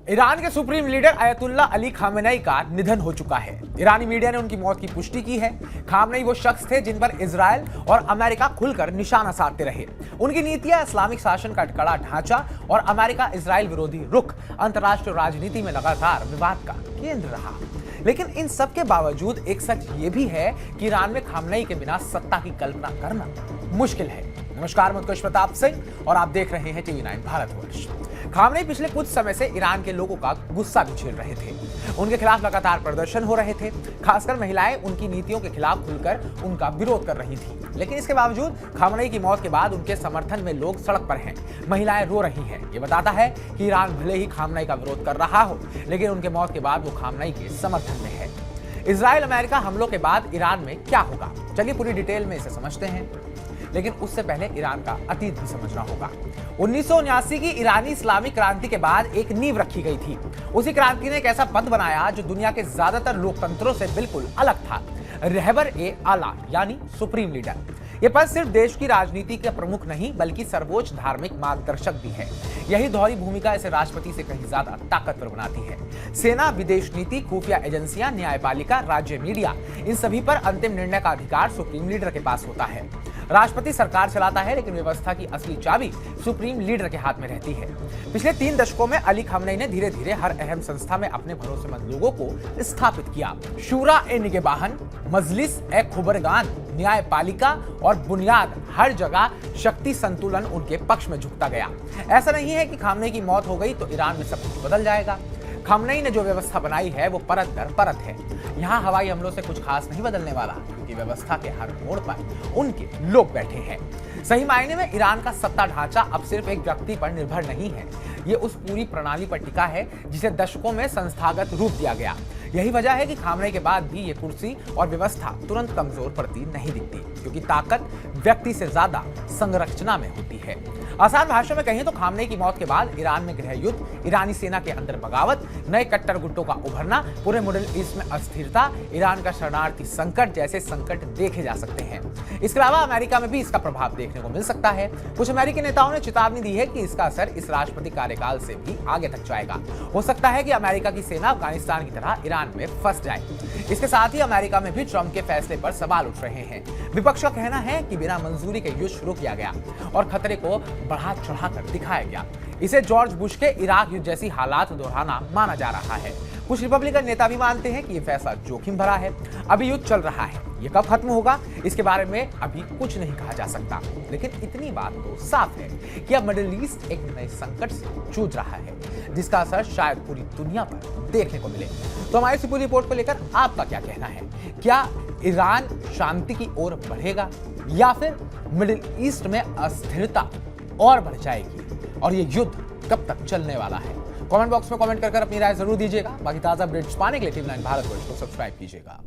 Iran के supreme leader अयतुल्ला Ali Khamenei का निधन हो चुका है। ईरानी मीडिया ने उनकी मौत की पुष्टि की है। खामेनेई वो शख्स थे जिन पर इजरायल और अमेरिका खुलकर निशाना साधते रहे। उनकी नीतियां इस्लामिक शासन का कड़ा ढांचा और अमेरिका इजरायल विरोधी रुख अंतर्राष्ट्रीय राजनीति में लगातार विवाद का केंद्र रहा। लेकिन इन सब के बावजूद एक सच ये भी है कि ईरान में खामेनेई के बिना सत्ता की कल्पना करना मुश्किल है। नमस्कार, मैं उत्कर्ष प्रताप सिंह और आप देख रहे हैं TV9 भारतवर्ष। खामेनेई पिछले कुछ समय से ईरान के लोगों का गुस्सा भी झेल रहे थे। उनके खिलाफ लगातार प्रदर्शन हो रहे थे। खासकर महिलाएं उनकी नीतियों के खिलाफ खुलकर उनका विरोध कर रही थी। लेकिन इसके बावजूद खामेनेई की मौत के बाद उनके समर्थन में लोग सड़क पर हैं। महिलाएं रो रही हैं। ये बताता है कि ईरान भले ही खामेनेई का विरोध कर रहा हो, लेकिन उनके मौत के बाद वो खामेनेई के समर्थन में है। इजराइल अमेरिका हमलों के बाद ईरान में क्या होगा, चलिए पूरी डिटेल में इसे समझते हैं। लेकिन उससे पहले ईरान का अतीत भी समझना होगा। 1979 की ईरानी इस्लामिक क्रांति के बाद एक नींव रखी गई थी। उसी क्रांति ने एक ऐसा पद बनाया जो दुनिया के ज्यादातर लोकतंत्रों से बिल्कुल अलग था, रहबर ए आला यानी सुप्रीम लीडर। यह पद सिर्फ देश की राजनीति का प्रमुख नहीं बल्कि सर्वोच्च धार्मिक मार्गदर्शक भी है। यही दोहरी भूमिका इसे राष्ट्रपति से कहीं ज्यादा ताकतवर बनाती है। सेना, विदेश नीति, खुफिया एजेंसियां, न्यायपालिका, राज्य मीडिया, इन सभी पर अंतिम निर्णय का अधिकार सुप्रीम लीडर के पास होता है। राष्ट्रपति सरकार चलाता है, लेकिन व्यवस्था की असली चाबी सुप्रीम लीडर के हाथ में रहती है। पिछले 3 दशकों में अली खामेनेई ने धीरे धीरे हर अहम संस्था में अपने भरोसेमंद लोगों को स्थापित किया। शूरा ए निगहबान, मजलिस ए खुबरगान, न्यायपालिका और बुनियाद, हर जगह शक्ति संतुलन उनके पक्ष में झुकता गया। ऐसा नहीं है कि खामेनेई की मौत हो गई तो ईरान में सब कुछ बदल जाएगा। खामेनेई ने जो व्यवस्था बनाई है वो परत दर परत है। यहाँ हवाई हमलों से कुछ खास नहीं बदलने वाला, क्योंकि व्यवस्था के हर मोड़ पर उनके लोग बैठे हैं। सही मायने में ईरान का सत्ता ढांचा अब सिर्फ एक व्यक्ति पर निर्भर नहीं है। ये उस पूरी प्रणाली पर टिका है जिसे दशकों में संस्थागत रूप दिया गया। यही वजह है कि खामेनेई के बाद भी ये कुर्सी और व्यवस्था तुरंत कमजोर पड़ती नहीं दिखती, क्योंकि ताकत व्यक्ति से ज्यादा संरचना में होती है। आसान भाषा में कहें तो खामेनेई की मौत के बाद ईरान में गृह युद्ध, ईरानी सेना के अंदर बगावत, नए कट्टर गुटों का उभरना, पूरे मिडिल ईस्ट में अस्थिरता, ईरान का शरणार्थी संकट जैसे संकट देखे जा सकते हैं। इसके अलावा अमेरिका में भी इसका प्रभाव देखने को मिल सकता है। कुछ अमेरिकी नेताओं ने चेतावनी दी है कि इसका असर इस राष्ट्रपति कार्यकाल से भी आगे तक जाएगा। हो सकता है कि अमेरिका की सेना अफगानिस्तान की तरह ईरान में फंस जाए। इसके साथ ही अमेरिका में भी ट्रंप के फैसले पर सवाल उठ रहे हैं। विपक्ष का कहना है कि बिना मंजूरी के युद्ध शुरू किया गया और खतरे को बढ़ा चढ़ाकर दिखाया गया। इसे जॉर्ज बुश के इराक युद्ध जैसी हालात दोहराना माना जा रहा है। कुछ रिपब्लिकन नेता भी मानते हैं कि यह फैसला जोखिम भरा है। अभी युद्ध चल रहा है, ये कब खत्म होगा इसके बारे में अभी कुछ नहीं कहा जा सकता। लेकिन इतनी बात तो साफ है कि अब मिडिल ईस्ट एक नए संकट से जूझ रहा है, जिसका असर शायद पूरी दुनिया पर देखने को मिले। तो हमारी इस पूरी रिपोर्ट को लेकर आपका क्या कहना है? क्या ईरान शांति की ओर बढ़ेगा या फिर मिडिल ईस्ट में अस्थिरता और बढ़ जाएगी और ये युद्ध कब तक चलने वाला है? कमेंट बॉक्स में कमेंट कर अपनी राय जरूर दीजिएगा। बाकी ताजा अपडेट्स पाने के लिए TV9 भारतवर्ष को सब्सक्राइब कीजिएगा।